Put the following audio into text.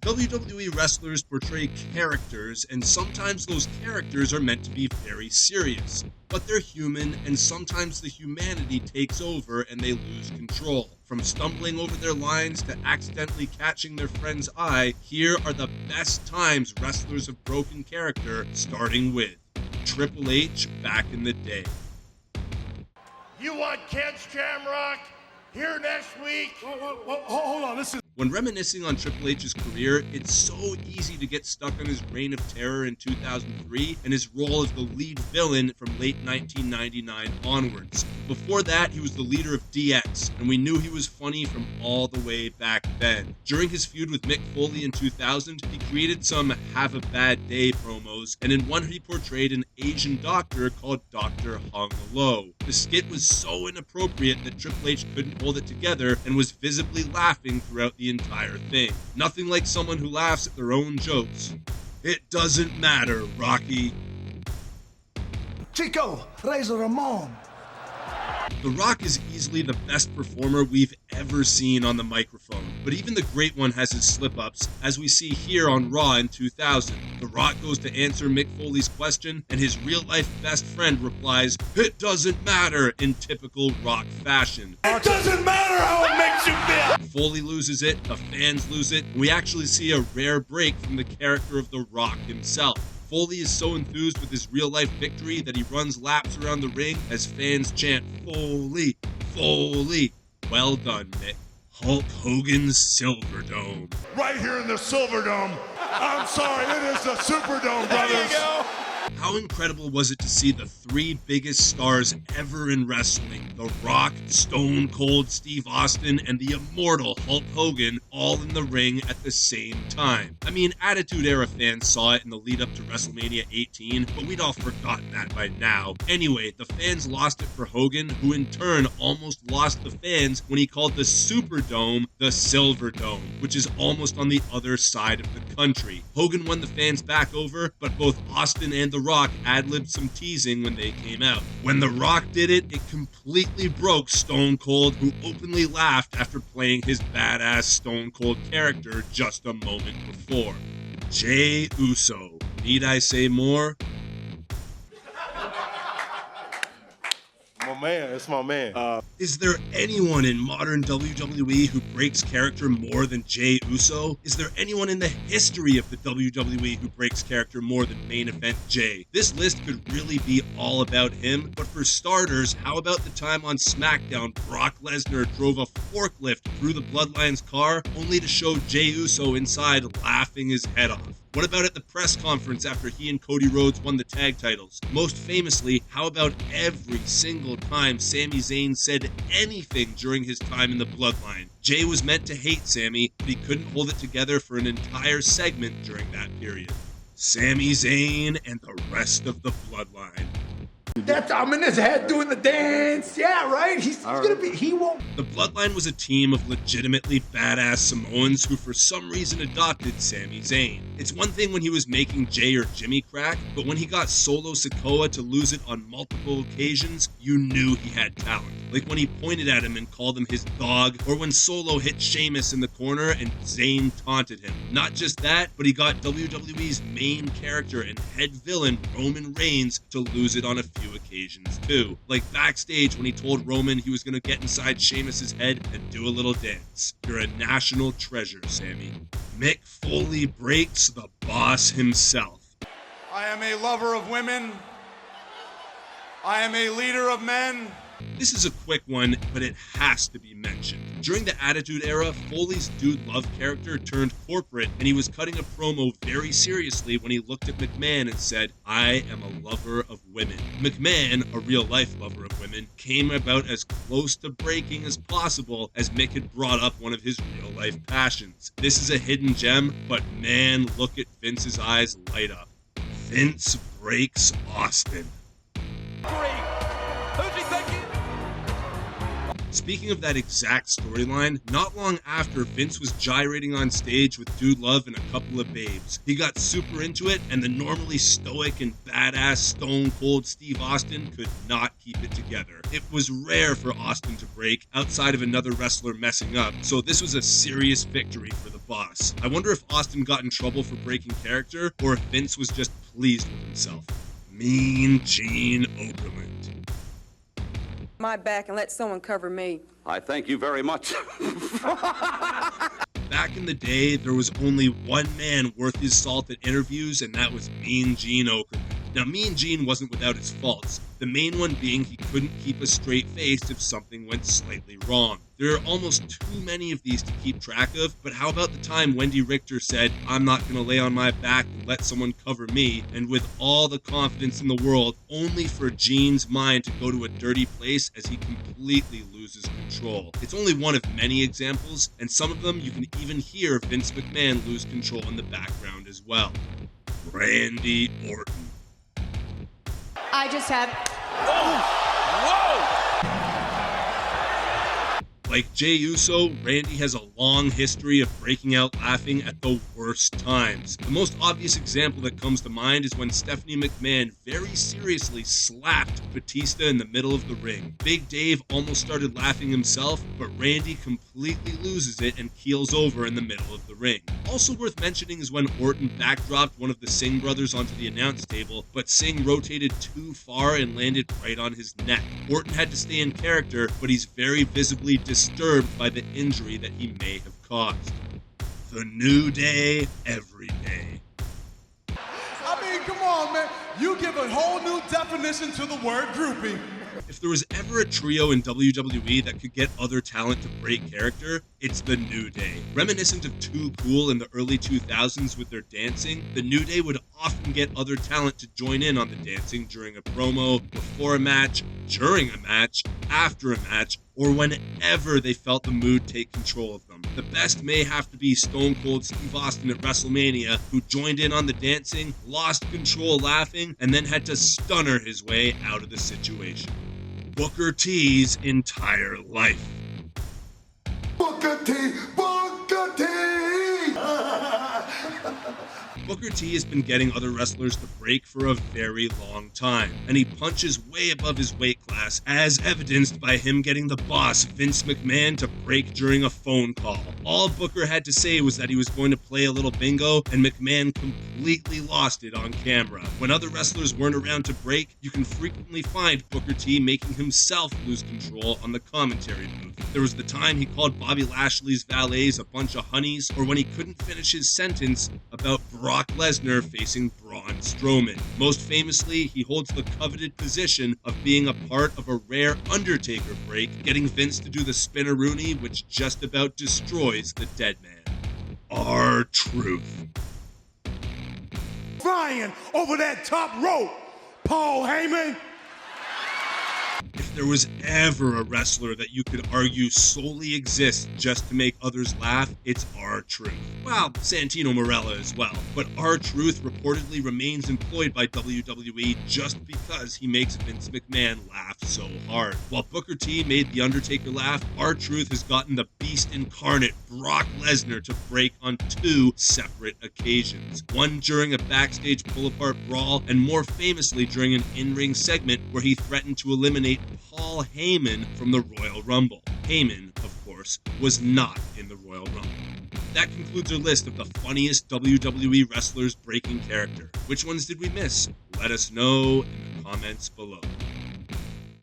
WWE wrestlers portray characters, and sometimes those characters are meant to be very serious. But they're human, and sometimes the humanity takes over and they lose control. From stumbling over their lines to accidentally catching their friend's eye, here are the best times wrestlers have broken character, starting with Triple H back in the day. You want Ken's Shamrock? Here next week? Hold on, listen. When reminiscing on Triple H's career, it's so easy to get stuck on his reign of terror in 2003 and his role as the lead villain from late 1999 onwards. Before that, he was the leader of DX, and we knew he was funny from all the way back then. During his feud with Mick Foley in 2000, he created some Have a Bad Day promos, and in one he portrayed an Asian doctor called Dr. Hung Lo. The skit was so inappropriate that Triple H couldn't hold it together and was visibly laughing throughout the entire thing. Nothing like someone who laughs at their own jokes. It doesn't matter, Rocky. Chico, Razor Ramon. The Rock is easily the best performer we've ever seen on the microphone, but even the great one has his slip-ups, as we see here on Raw in 2000. The Rock goes to answer Mick Foley's question, and his real-life best friend replies, "It doesn't matter," in typical Rock fashion. It doesn't matter how it makes you feel! Foley loses it, the fans lose it, and we actually see a rare break from the character of The Rock himself. Foley is so enthused with his real-life victory that he runs laps around the ring as fans chant, "Foley, Foley." Well done, Mick. Hulk Hogan's Silverdome. Right here in the Silverdome. I'm sorry, it is the Superdome, brothers. There you go. How incredible was it to see the three biggest stars ever in wrestling, The Rock, Stone Cold Steve Austin, and the immortal Hulk Hogan, all in the ring at the same time? I mean, Attitude Era fans saw it in the lead up to WrestleMania 18, but we'd all forgotten that by now. Anyway, the fans lost it for Hogan, who in turn almost lost the fans when he called the Superdome the Silverdome, which is almost on the other side of the country. Hogan won the fans back over, but both Austin and The Rock ad-libbed some teasing when they came out. When The Rock did it, it completely broke Stone Cold, who openly laughed after playing his badass Stone Cold character just a moment before. Jey Uso. Need I say more? My man, it's my man. Is there anyone in modern WWE who breaks character more than Jey Uso? Is there anyone in the history of the WWE who breaks character more than main event Jey? This list could really be all about him, but for starters, how about the time on SmackDown Brock Lesnar drove a forklift through the Bloodline's car only to show Jey Uso inside laughing his head off? What about at the press conference after he and Cody Rhodes won the tag titles? Most famously, how about every single time Sami Zayn said anything during his time in the Bloodline? Jey was meant to hate Sami, but he couldn't hold it together for an entire segment during that period. Sami Zayn and the rest of the Bloodline. I'm in his head doing the dance. Yeah, right? He's gonna be, he won't. The Bloodline was a team of legitimately badass Samoans who for some reason adopted Sami Zayn. It's one thing when he was making Jey or Jimmy crack, but when he got Solo Sikoa to lose it on multiple occasions, you knew he had talent. Like when he pointed at him and called him his dog, or when Solo hit Sheamus in the corner and Zayn taunted him. Not just that, but he got WWE's main character and head villain, Roman Reigns, to lose it on a few occasions too. Like backstage when he told Roman he was going to get inside Sheamus's head and do a little dance. You're a national treasure, Sammy. Mick Foley breaks the boss himself. I am a lover of women. I am a leader of men. This is a quick one, but it has to be mentioned. During the Attitude Era, Foley's Dude Love character turned corporate, and he was cutting a promo very seriously when he looked at McMahon and said, "I am a lover of women." McMahon, a real-life lover of women, came about as close to breaking as possible as Mick had brought up one of his real-life passions. This is a hidden gem, but man, look at Vince's eyes light up. Vince breaks Austin. Speaking of that exact storyline, not long after, Vince was gyrating on stage with Dude Love and a couple of babes. He got super into it, and the normally stoic and badass Stone Cold Steve Austin could not keep it together. It was rare for Austin to break outside of another wrestler messing up, so this was a serious victory for the boss. I wonder if Austin got in trouble for breaking character, or if Vince was just pleased with himself. Mean Gene Okerlund. My back and let someone cover me. I thank you very much. Back in the day, there was only one man worth his salt at interviews, and that was Mean Gene Okerlund. Now, Mean Gene wasn't without his faults, the main one being he couldn't keep a straight face if something went slightly wrong. There are almost too many of these to keep track of, but how about the time Wendy Richter said, "I'm not going to lay on my back and let someone cover me," and with all the confidence in the world, only for Gene's mind to go to a dirty place as he completely loses control. It's only one of many examples, and some of them you can even hear Vince McMahon lose control in the background as well. Randy Orton. I just have... Like Jey Uso, Randy has a long history of breaking out laughing at the worst times. The most obvious example that comes to mind is when Stephanie McMahon very seriously slapped Batista in the middle of the ring. Big Dave almost started laughing himself, but Randy completely loses it and keels over in the middle of the ring. Also worth mentioning is when Orton backdropped one of the Singh brothers onto the announce table, but Singh rotated too far and landed right on his neck. Orton had to stay in character, but he's very visibly disturbed by the injury that he may have caused. The New Day, every day. I mean, come on, man. You give a whole new definition to the word groupie. If there was ever a trio in WWE that could get other talent to break character, it's the New Day. Reminiscent of Too Cool in the early 2000s with their dancing, the New Day would often get other talent to join in on the dancing during a promo, before a match, during a match, after a match, or whenever they felt the mood take control of them. The best may have to be Stone Cold Steve Austin at WrestleMania, who joined in on the dancing, lost control laughing, and then had to stunner his way out of the situation. Booker T's entire life. Booker T! Booker T! Booker T has been getting other wrestlers to break for a very long time, and he punches way above his weight class, as evidenced by him getting the boss, Vince McMahon, to break during a phone call. All Booker had to say was that he was going to play a little bingo, and McMahon completely lost it on camera. When other wrestlers weren't around to break, you can frequently find Booker T making himself lose control on the commentary booth. There was the time he called Bobby Lashley's valets a bunch of honeys, or when he couldn't finish his sentence about Brock Lesnar facing Braun Strowman. Most famously, he holds the coveted position of being a part of a rare Undertaker break, getting Vince to do the spinneroonie, which just about destroys the dead man. R-Truth. Flying over that top rope, Paul Heyman. If there was ever a wrestler that you could argue solely exists just to make others laugh, it's R-Truth. Well, Santino Marella as well, but R-Truth reportedly remains employed by WWE just because he makes Vince McMahon laugh so hard. While Booker T made The Undertaker laugh, R-Truth has gotten the beast incarnate Brock Lesnar to break on two separate occasions. One during a backstage pull-apart brawl, and more famously during an in-ring segment where he threatened to eliminate Paul Heyman from the Royal Rumble. Heyman, of course, was not in the Royal Rumble. That concludes our list of the funniest WWE wrestlers breaking character. Which ones did we miss? Let us know in the comments below.